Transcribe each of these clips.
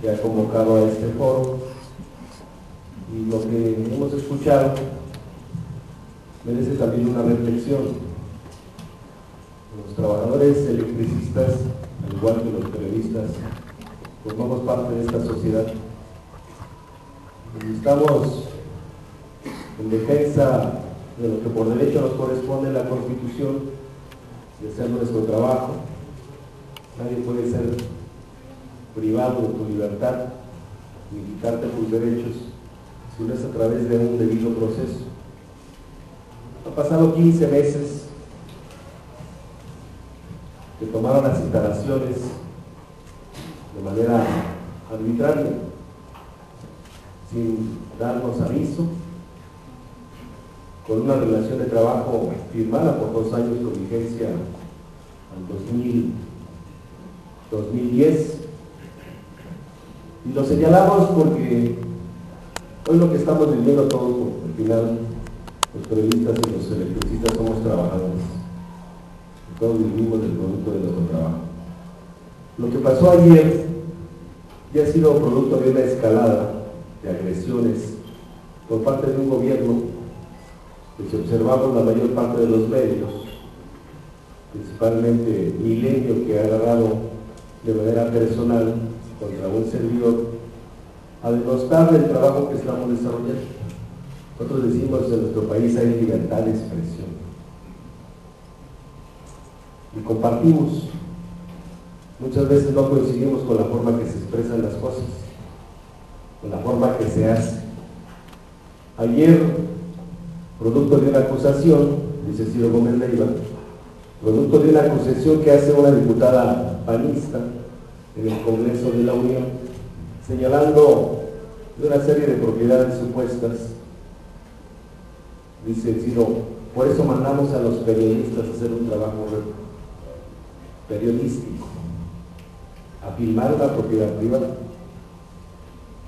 que ha convocado a este foro, y lo que hemos escuchado merece también una reflexión. Los trabajadores electricistas, al igual que los periodistas, formamos parte de esta sociedad y estamos en defensa de lo que por derecho nos corresponde en la Constitución, de hacer nuestro trabajo. Nadie puede ser privado de tu libertad ni quitarte tus derechos si no es a través de un debido proceso. Han pasado 15 meses que tomaron las instalaciones de manera arbitraria, sin darnos aviso, con una relación de trabajo firmada por 2 años con vigencia al 2010, y lo señalamos porque hoy lo que estamos viviendo todos, al final los periodistas y los electricistas somos trabajadores, y todos vivimos del producto de nuestro trabajo. Lo que pasó ayer ya ha sido producto de una escalada de agresiones por parte de un gobierno que, si observamos la mayor parte de los medios, principalmente Milenio, que ha agarrado de manera personal contra un servidor a denostar el trabajo que estamos desarrollando. Nosotros decimos que en nuestro país hay libertad de expresión y compartimos. Muchas veces no coincidimos con la forma que se expresan las cosas, con la forma que se hace. Ayer, producto de una acusación, dice Ciro Gómez Leiva, producto de una acusación que hace una diputada panista en el Congreso de la Unión, señalando de una serie de propiedades supuestas, dice Ciro, por eso mandamos a los periodistas a hacer un trabajo periodístico, a filmar una propiedad privada.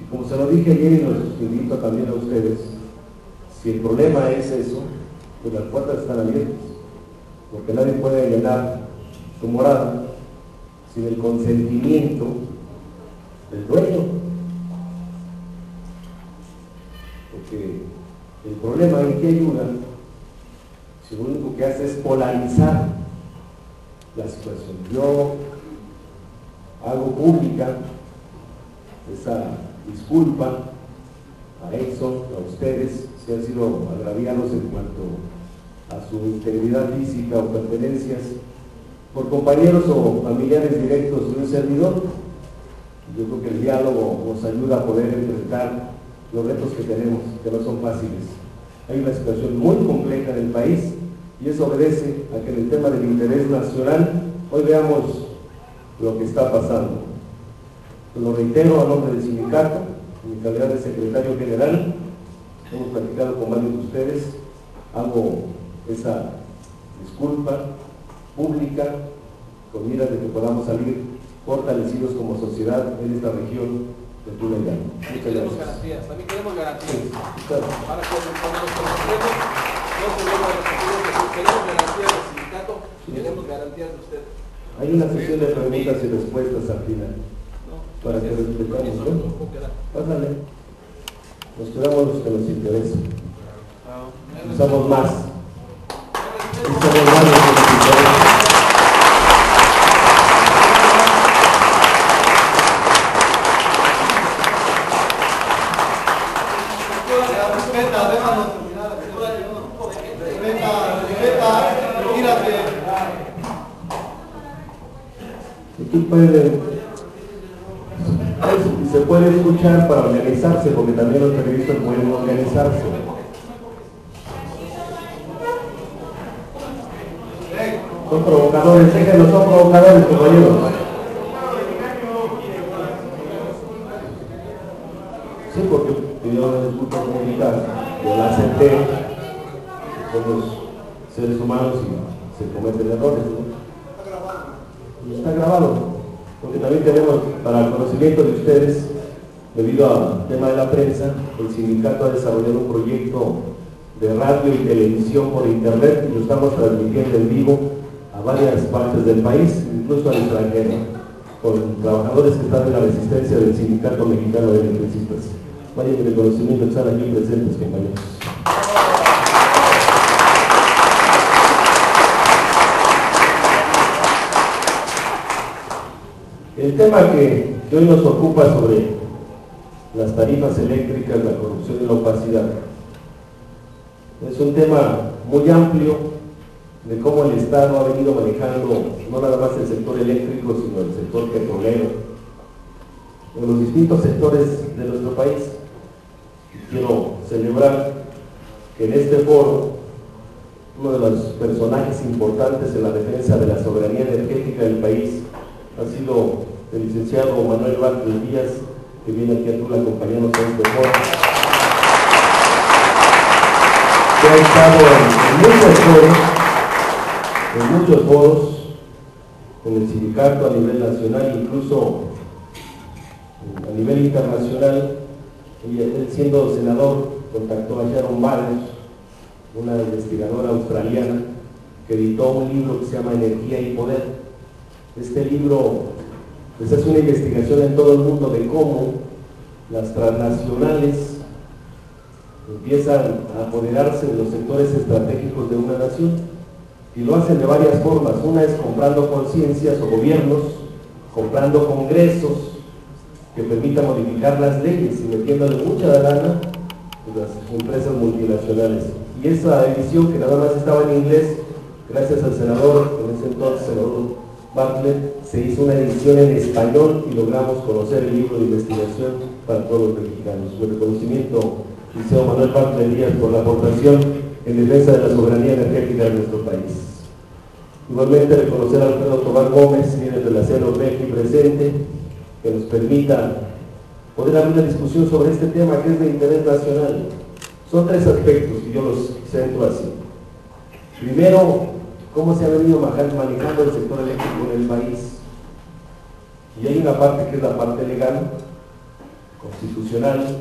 Y como se lo dije ayer y los invito también a ustedes, si el problema es eso, pues las puertas están abiertas, porque nadie puede llenar su morada sin el consentimiento del dueño. Porque el problema en que ayuda, si lo único que hace es polarizar la situación. Yo hago pública esa disculpa a Exxon, a ustedes, si han sido agraviados en cuanto a su integridad física o pertenencias por compañeros o familiares directos de un servidor. Yo creo que el diálogo nos ayuda a poder enfrentar los retos que tenemos, que no son fáciles. Hay una situación muy compleja en el país y eso obedece a que en el tema del interés nacional hoy veamos lo que está pasando. Lo reitero a nombre del sindicato, en mi calidad de secretario general, hemos platicado con varios de ustedes, hago esa disculpa pública con miras de que podamos salir fortalecidos como sociedad en esta región de Tula y Llano. Queremos garantías, también queremos garantías. Sí, claro. Para que cuando nos conocemos, no se vuelva a repetir, queremos garantías del sindicato, queremos garantías de usted. Hay una sesión de preguntas y respuestas al final. Para que respetamos, ¿no? Pásale. Nos quedamos los que nos interesa. Usamos más. Usamos más los que nos interesa. Y se puede escuchar para organizarse, porque también los periodistas pueden organizarse. Son provocadores, déjenlos, son provocadores, compañeros. Sí, porque yo no les gusta comunicar, yo la acepté, somos seres humanos y se cometen errores, ¿no? Y está grabado, porque también tenemos, para el conocimiento de ustedes, debido al tema de la prensa, el sindicato ha desarrollado un proyecto de radio y televisión por internet y lo estamos transmitiendo en vivo a varias partes del país, incluso al extranjero. con trabajadores que están en la resistencia del Sindicato Mexicano de Electricistas. Vaya mi reconocimiento, están aquí presentes, compañeros. El tema que hoy nos ocupa sobre las tarifas eléctricas, la corrupción y la opacidad, es un tema muy amplio de cómo el Estado ha venido manejando no nada más el sector eléctrico, sino el sector petrolero, en los distintos sectores de nuestro país. Quiero celebrar que en este foro uno de los personajes importantes en la defensa de la soberanía energética del país ha sido el licenciado Manuel Bartlett Díaz, que viene aquí a Tula a acompañarnos en este foro, que ha estado en muchos foros, con el sindicato a nivel nacional, incluso a nivel internacional. Y él, siendo senador, contactó a Sharon Barnes, una investigadora australiana, que editó un libro que se llama Energía y Poder. Este libro pues hace una investigación en todo el mundo de cómo las transnacionales empiezan a apoderarse de los sectores estratégicos de una nación, y lo hacen de varias formas. Una es comprando conciencias o gobiernos, comprando congresos que permitan modificar las leyes y metiéndole mucha lana a las empresas multinacionales. Y esa edición, que nada más estaba en inglés, gracias al senador, en ese entonces senador Bartlett, se hizo una edición en español y logramos conocer el libro de investigación para todos los mexicanos. Mi reconocimiento, licenciado Manuel Bartlett Díaz, por la aportación en defensa de la soberanía energética de nuestro país. Igualmente reconocer a Alfredo Tobar Gómez, líder de la CENOP aquí presente, que nos permita poder abrir una discusión sobre este tema que es de interés nacional. Son tres aspectos y yo los centro así. Primero, cómo se ha venido manejando el sector eléctrico en el país. Y hay una parte que es la parte legal, constitucional.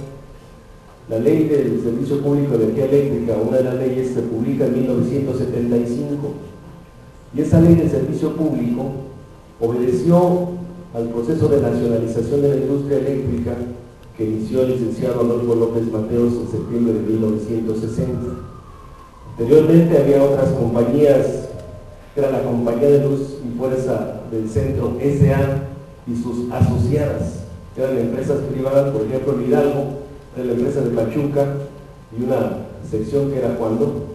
La ley del Servicio Público de Energía Eléctrica, una de las leyes, se publica en 1975. Y esa ley del servicio público obedeció al proceso de nacionalización de la industria eléctrica que inició el licenciado Adolfo López Mateos en septiembre de 1960. Anteriormente había otras compañías, que era la Compañía de Luz y Fuerza del Centro S.A. y sus asociadas, que eran empresas privadas. Por ejemplo, en Hidalgo era la empresa de Pachuca y una sección que era Cuando,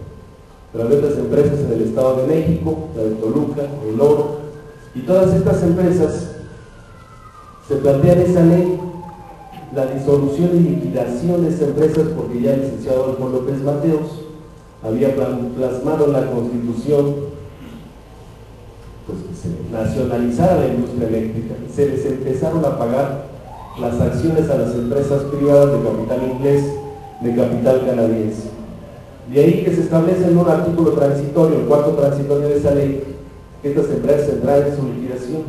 pero había otras empresas en el Estado de México, la de Toluca, El Oro, y todas estas empresas se plantea en esa ley la disolución y liquidación de esas empresas, porque ya el licenciado Adolfo López Mateos había plasmado en la Constitución pues, que se nacionalizara la industria eléctrica y se les empezaron a pagar las acciones a las empresas privadas de capital inglés, de capital canadiense. De ahí que se establece en un artículo transitorio, el cuarto transitorio de esa ley, que estas empresas entraran en su liquidación.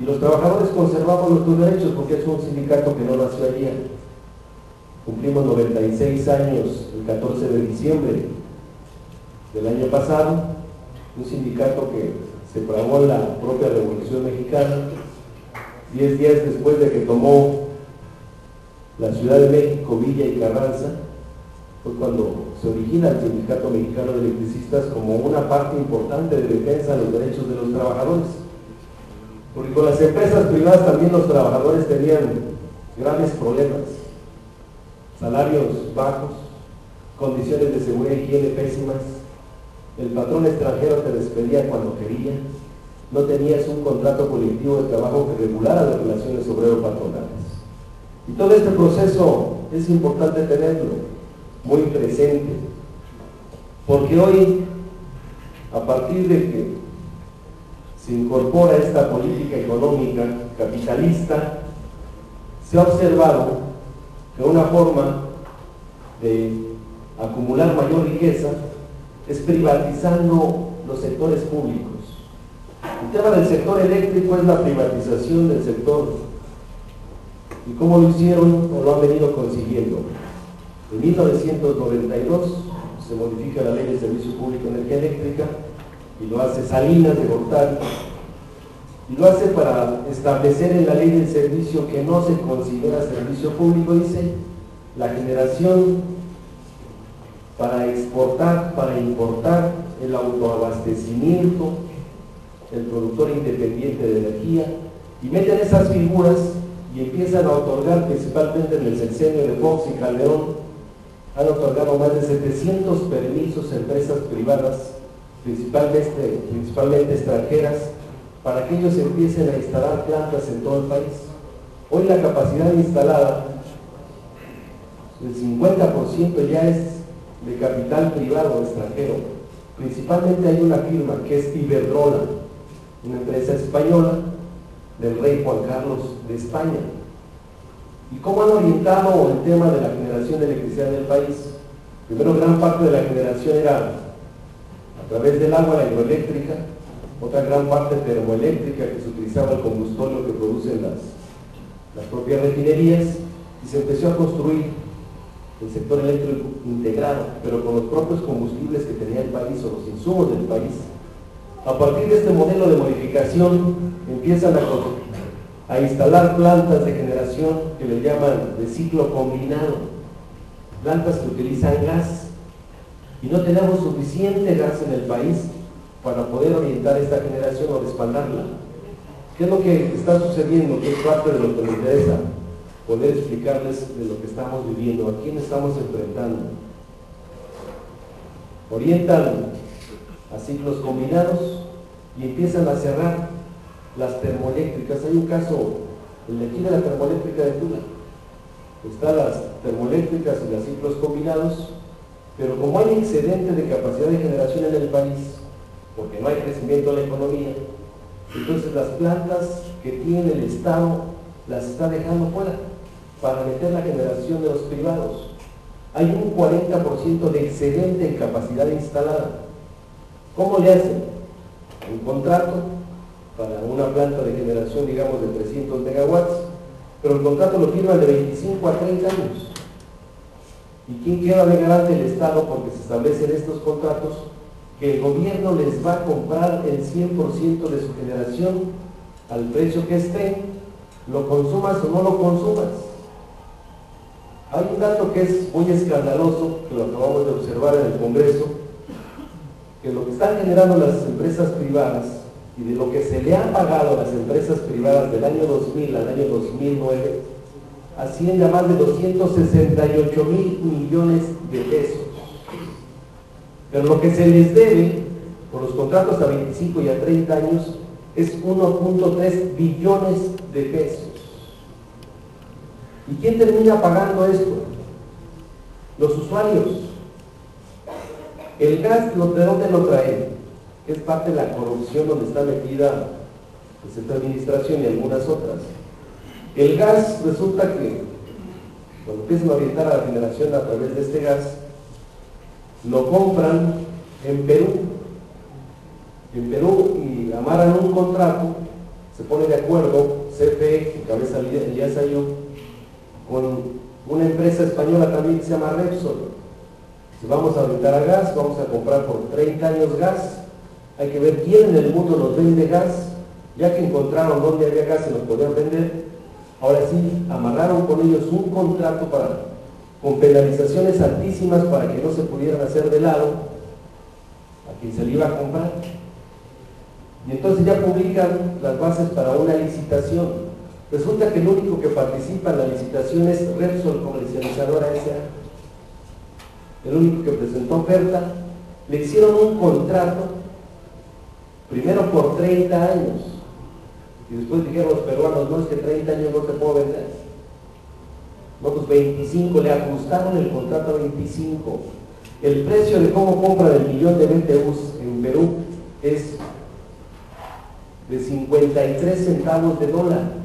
Y los trabajadores conservamos nuestros derechos, porque es un sindicato que no nació ayer. Cumplimos 96 años el 14 de diciembre del año pasado, un sindicato que se fraguó en la propia Revolución Mexicana, 10 días después de que tomó la Ciudad de México, Villa y Carranza. Fue cuando se origina el Sindicato Mexicano de Electricistas como una parte importante de defensa de los derechos de los trabajadores. Porque con las empresas privadas también los trabajadores tenían graves problemas, salarios bajos, condiciones de seguridad y higiene pésimas, el patrón extranjero te despedía cuando quería, no tenías un contrato colectivo de trabajo que regulara las relaciones obrero-patronales. Y todo este proceso es importante tenerlo muy presente, porque hoy, a partir de que se incorpora esta política económica capitalista, se ha observado que una forma de acumular mayor riqueza es privatizando los sectores públicos. El tema del sector eléctrico es la privatización del sector. ¿Y cómo lo hicieron o lo han venido consiguiendo? En 1992 se modifica la Ley del Servicio Público de Energía Eléctrica y lo hace Salinas de Gortari, y lo hace para establecer en la ley del servicio que no se considera servicio público, dice, la generación para exportar, para importar, el autoabastecimiento, el productor independiente de energía, y meten esas figuras y empiezan a otorgar, principalmente en el sexenio de Fox y Calderón, han otorgado más de 700 permisos a empresas privadas, principalmente extranjeras, para que ellos empiecen a instalar plantas en todo el país. Hoy la capacidad instalada, el 50% ya es de capital privado extranjero. Principalmente hay una firma que es Iberdrola, una empresa española del rey Juan Carlos de España. ¿Y cómo han orientado el tema de la generación de electricidad en el país? Primero, gran parte de la generación era a través del agua, la hidroeléctrica, otra gran parte termoeléctrica, que se utilizaba el combustorio que producen las propias refinerías, y se empezó a construir el sector eléctrico integrado, pero con los propios combustibles que tenía el país o los insumos del país. A partir de este modelo de modificación empiezan a instalar plantas de generación que le llaman de ciclo combinado, plantas que utilizan gas, y no tenemos suficiente gas en el país para poder orientar esta generación o respaldarla. ¿Qué es lo que está sucediendo? Que es parte de lo que me interesa poder explicarles de lo que estamos viviendo, a quién estamos enfrentando. Orientan a ciclos combinados y empiezan a cerrar las termoeléctricas. Hay un caso, el de aquí de la termoeléctrica de Tula. Están las termoeléctricas y los ciclos combinados, pero como hay excedente de capacidad de generación en el país, porque no hay crecimiento de la economía, entonces las plantas que tiene el Estado las está dejando fuera para meter la generación de los privados. Hay un 40% de excedente en capacidad instalada. ¿Cómo le hacen? Un contrato para una planta de generación, digamos, de 300 megawatts, pero el contrato lo firman de 25 a 30 años. ¿Y quién queda de garante? El Estado, porque se establecen estos contratos que el gobierno les va a comprar el 100% de su generación al precio que esté, lo consumas o no lo consumas. Hay un dato que es muy escandaloso, que lo acabamos de observar en el Congreso, que lo que están generando las empresas privadas y de lo que se le ha pagado a las empresas privadas del año 2000 al año 2009, asciende a más de 268 mil millones de pesos. Pero lo que se les debe por los contratos a 25 y a 30 años es 1.3 billones de pesos. ¿Y quién termina pagando esto? Los usuarios. El gas, ¿de dónde lo traen? Es parte de la corrupción donde está metida pues, esta administración y algunas otras. El gas, resulta que cuando empiezan a orientar a la generación a través de este gas, lo compran en Perú. En Perú y amarran un contrato, se pone de acuerdo CFE, que cabeza Elías Ayub, con una empresa española también que se llama Repsol. Si vamos a orientar a gas, vamos a comprar por 30 años gas. Hay que ver quién en el mundo nos vende gas, ya que encontraron dónde había gas y nos podían vender. Ahora sí, amarraron con ellos un contrato con penalizaciones altísimas para que no se pudieran hacer de lado a quien se le iba a comprar. Y entonces ya publican las bases para una licitación. Resulta que el único que participa en la licitación es Repsol Comercializadora S.A. El único que presentó oferta. Le hicieron un contrato, primero por 30 años, y después dijeron los peruanos, no, es que 30 años no te puedo vender. No, pues 25, le ajustaron el contrato a 25. El precio de cómo compra del millón de BTUs en Perú es de 53 centavos de dólar,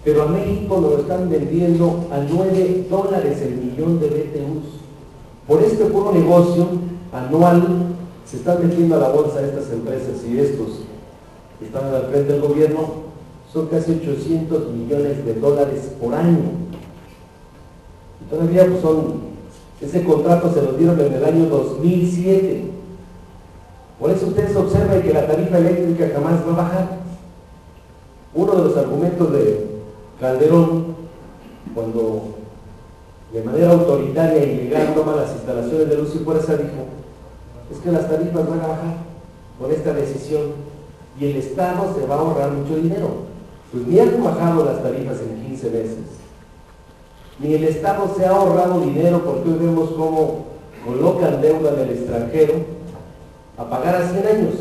pero a México lo están vendiendo a $9 el millón de BTUs. Por este puro negocio anual se están metiendo a la bolsa estas empresas y estos que están al frente del gobierno, son casi 800 millones de dólares por año. Y todavía pues ese contrato se lo dieron en el año 2007. Por eso ustedes observan que la tarifa eléctrica jamás va a bajar. Uno de los argumentos de Calderón, cuando de manera autoritaria y ilegal toma las instalaciones de Luz y Fuerza, dijo, es que las tarifas van a bajar con esta decisión y el Estado se va a ahorrar mucho dinero. Pues ni han bajado las tarifas en 15 meses, ni el Estado se ha ahorrado dinero, porque hoy vemos cómo colocan deuda del extranjero a pagar a 100 años.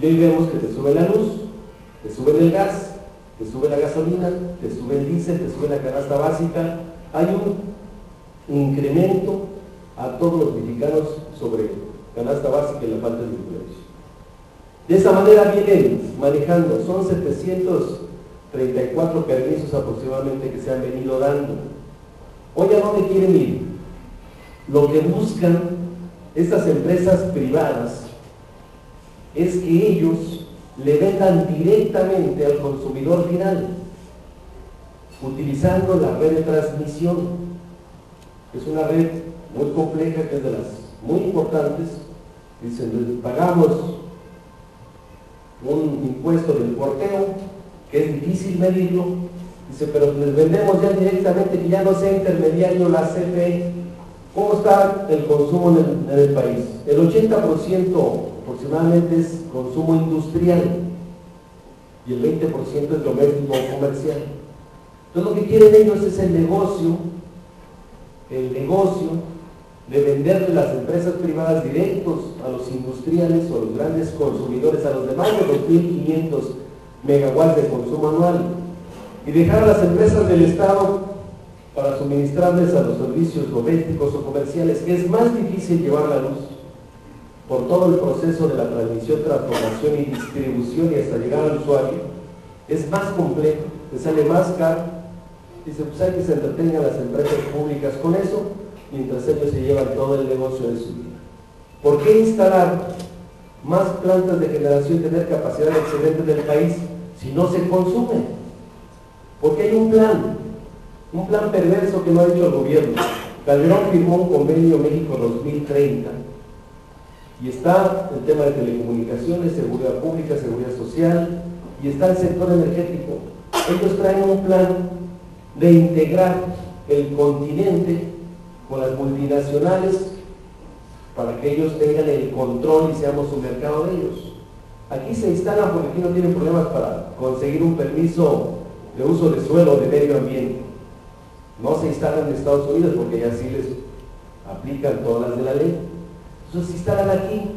Y hoy vemos que te sube la luz, te sube el gas, te sube la gasolina, te sube el diésel, te sube la canasta básica. Hay un incremento a todos los mexicanos sobre canasta básica y la falta de empleos. De esa manera vienen manejando, son 734 permisos aproximadamente que se han venido dando. Hoy, ¿a dónde quieren ir? Lo que buscan estas empresas privadas es que ellos le vendan directamente al consumidor final, utilizando la red de transmisión. Es una red muy compleja, que es de las muy importantes. Dicen, pagamos un impuesto del porteo, que es difícil medirlo. Dice, pero les vendemos ya directamente, que ya no sea intermediario la CFE. ¿Cómo está el consumo en el país? El 80% aproximadamente es consumo industrial y el 20% es doméstico o comercial. Entonces lo que quieren ellos es el negocio de venderle las empresas privadas directos a los industriales o a los grandes consumidores, a los de más de 2.500 megawatts de consumo anual, y dejar a las empresas del Estado para suministrarles a los servicios domésticos o comerciales, que es más difícil llevar la luz por todo el proceso de la transmisión, transformación y distribución y hasta llegar al usuario. Es más complejo, te sale más caro. Dice, pues hay que se entretengan las empresas públicas con eso, mientras ellos se llevan todo el negocio de su vida. ¿Por qué instalar más plantas de generación y tener capacidad de excedente del país si no se consume? Porque hay un plan perverso que no ha hecho el gobierno. Calderón firmó un convenio México 2030 y está el tema de telecomunicaciones, seguridad pública, seguridad social, y está el sector energético. Ellos traen un plan de integrar el continente con las multinacionales para que ellos tengan el control y seamos un mercado de ellos. Aquí se instalan porque aquí no tienen problemas para conseguir un permiso de uso de suelo de medio ambiente. No se instalan en Estados Unidos porque ya sí les aplican todas las de la ley. Entonces se instalan aquí.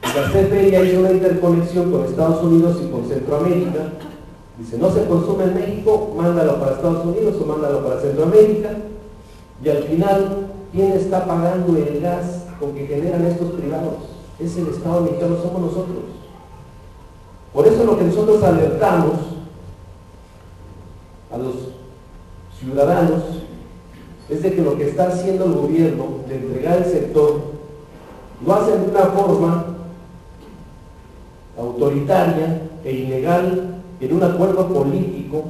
La CFE ya hizo una interconexión con Estados Unidos y con Centroamérica. Dice, no se consume en México, mándalo para Estados Unidos o mándalo para Centroamérica. Y al final, ¿quién está pagando el gas con que generan estos privados? Es el Estado mexicano, somos nosotros. Por eso lo que nosotros alertamos a los ciudadanos es de que lo que está haciendo el gobierno de entregar el sector lo hacen de una forma autoritaria e ilegal, en un acuerdo político,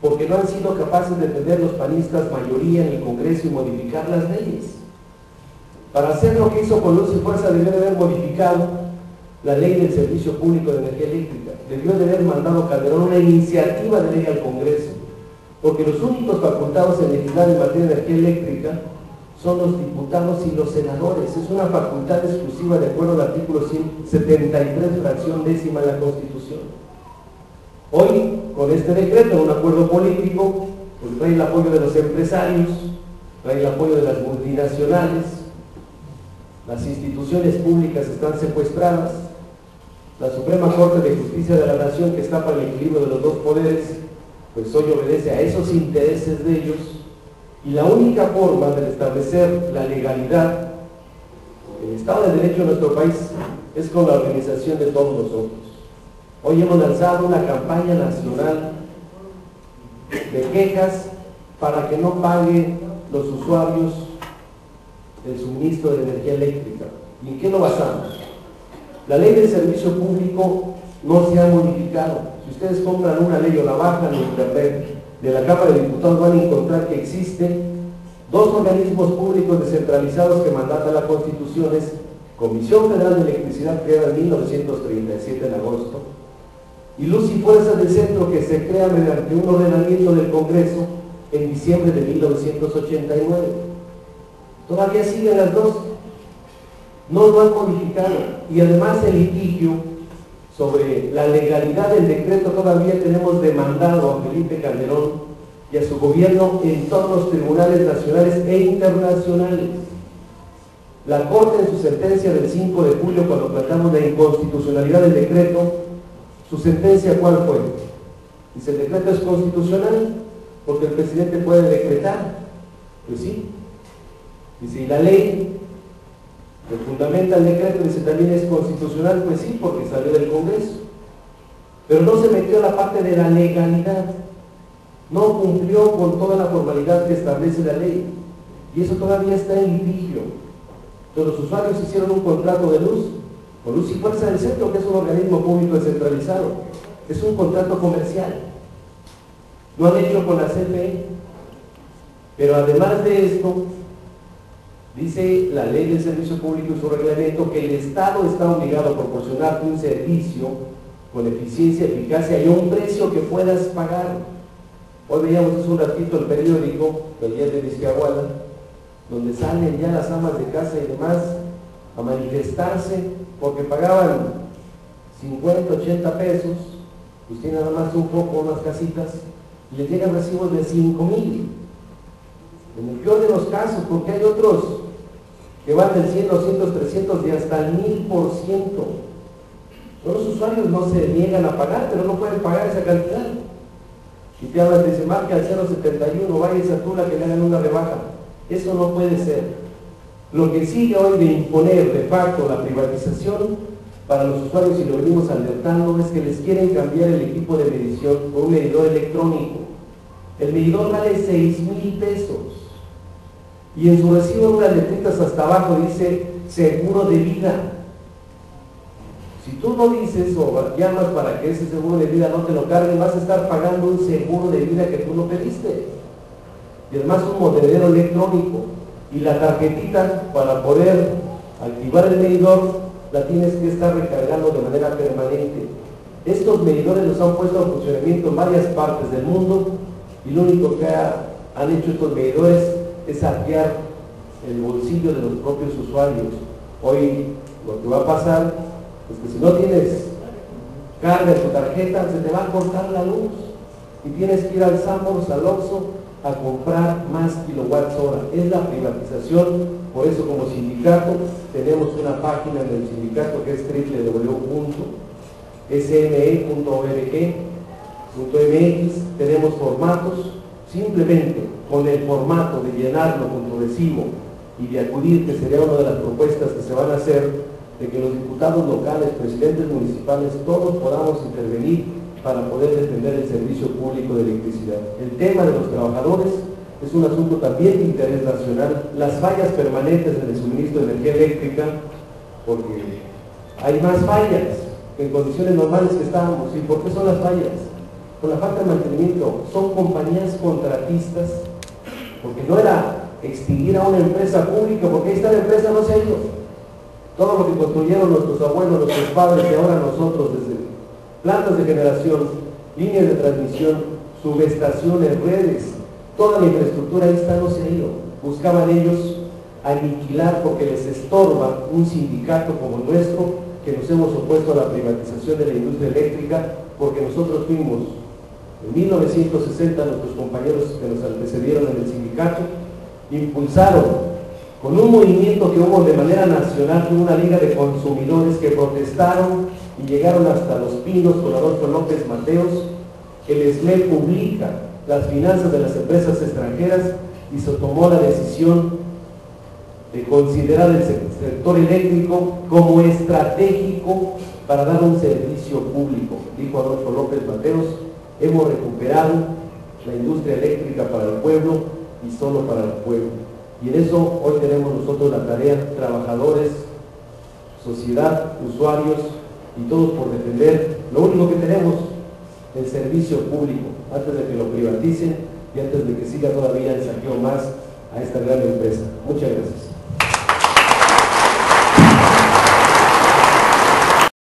porque no han sido capaces de tener los panistas mayoría en el Congreso y modificar las leyes. Para hacer lo que hizo con Luz y Fuerza, debió de haber modificado la ley del Servicio Público de Energía Eléctrica, debió de haber mandado Calderón una iniciativa de ley al Congreso, porque los únicos facultados en legislar en materia de energía eléctrica son los diputados y los senadores. Es una facultad exclusiva de acuerdo al artículo 173, fracción décima de la Constitución. Hoy, con este decreto, un acuerdo político, pues trae el apoyo de los empresarios, trae el apoyo de las multinacionales, las instituciones públicas están secuestradas, la Suprema Corte de Justicia de la Nación, que está para el equilibrio de los dos poderes, pues hoy obedece a esos intereses de ellos, y la única forma de establecer la legalidad, el Estado de Derecho en nuestro país, es con la organización de todos nosotros. Hoy hemos lanzado una campaña nacional de quejas para que no paguen los usuarios el suministro de energía eléctrica. ¿Y en qué lo basamos? La ley del servicio público no se ha modificado. Si ustedes compran una ley o la bajan en internet de la Cámara de Diputados, van a encontrar que existen dos organismos públicos descentralizados que mandata la Constitución. Es Comisión Federal de Electricidad, creada en 1937 en agosto, y Luz y Fuerza del Centro, que se crea mediante un ordenamiento del Congreso en diciembre de 1989. Todavía siguen las dos, no lo han modificado, y además el litigio sobre la legalidad del decreto todavía tenemos demandado a Felipe Calderón y a su gobierno en todos los tribunales nacionales e internacionales. La Corte, en su sentencia del 5 de julio, cuando tratamos la inconstitucionalidad del decreto, su sentencia, ¿cuál fue? Dice, el decreto es constitucional porque el presidente puede decretar. Pues sí. Dice, y la ley que fundamenta el decreto, dice, también es constitucional. Pues sí, porque salió del Congreso. Pero no se metió la parte de la legalidad. No cumplió con toda la formalidad que establece la ley. Y eso todavía está en litigio. Entonces, los usuarios hicieron un contrato de luz, con Luz y Fuerza del Centro, que es un organismo público descentralizado. Es un contrato comercial. Lo han hecho con la CFE. Pero además de esto, dice la Ley del Servicio Público y su reglamento que el Estado está obligado a proporcionarte un servicio con eficiencia, eficacia y a un precio que puedas pagar. Hoy veíamos hace un ratito el periódico del día de Vizcahuala, donde salen ya las amas de casa y demás a manifestarse porque pagaban 50, 80 pesos, pues tienen nada más un poco, unas casitas, y les llegan recibos de 5,000. En el peor de los casos, porque hay otros que van del 100, 200, 300 y hasta el 1000%. Los usuarios no se niegan a pagar, pero no pueden pagar esa cantidad. Si te hablan, te dice, marque al 071, vaya a Tula que le hagan una rebaja. Eso no puede ser. Lo que sigue hoy de imponer de facto la privatización para los usuarios, y lo venimos alertando, es que les quieren cambiar el equipo de medición por un medidor electrónico. El medidor vale 6,000 pesos. Y en su recibo, unas letritas hasta abajo dice seguro de vida. Si tú no dices o llamas para que ese seguro de vida no te lo carguen, vas a estar pagando un seguro de vida que tú no pediste. Y además un monedero electrónico. Y la tarjetita, para poder activar el medidor, la tienes que estar recargando de manera permanente. Estos medidores los han puesto en funcionamiento en varias partes del mundo, y lo único que han hecho estos medidores es saquear el bolsillo de los propios usuarios. Hoy lo que va a pasar es que si no tienes carga en tu tarjeta, se te va a cortar la luz y tienes que ir al Sanborns, al Oxxo, a comprar más kilowatts hora. Es la privatización. Por eso, como sindicato, tenemos una página del sindicato que es www.sme.org.mx. tenemos formatos. Simplemente con el formato de llenarlo con tu recibo y de acudir, que sería una de las propuestas que se van a hacer, de que los diputados locales, presidentes municipales, todos podamos intervenir para poder defender el servicio público de electricidad. El tema de los trabajadores es un asunto también de interés nacional. Las fallas permanentes en el suministro de energía eléctrica, porque hay más fallas que en condiciones normales que estábamos. ¿Y por qué son las fallas? Por la falta de mantenimiento. Son compañías contratistas, porque no era extinguir a una empresa pública, porque esta empresa no se ha ido. Todo lo que construyeron nuestros abuelos, nuestros padres y ahora nosotros, desde plantas de generación, líneas de transmisión, subestaciones, redes, toda la infraestructura esta no se ha ido. Buscaban ellos aniquilar, porque les estorba un sindicato como el nuestro, que nos hemos opuesto a la privatización de la industria eléctrica, porque nosotros fuimos, en 1960, nuestros compañeros que nos antecedieron en el sindicato, impulsaron con un movimiento que hubo de manera nacional, una liga de consumidores que protestaron y llegaron hasta Los Pinos con Adolfo López Mateos. El SME publica las finanzas de las empresas extranjeras y se tomó la decisión de considerar el sector eléctrico como estratégico para dar un servicio público. Dijo Adolfo López Mateos, hemos recuperado la industria eléctrica para el pueblo y solo para el pueblo. Y en eso hoy tenemos nosotros la tarea, trabajadores, sociedad, usuarios y todos por defender lo único que tenemos, el servicio público, antes de que lo privaticen y antes de que siga todavía el saqueo más a esta gran empresa. Muchas gracias.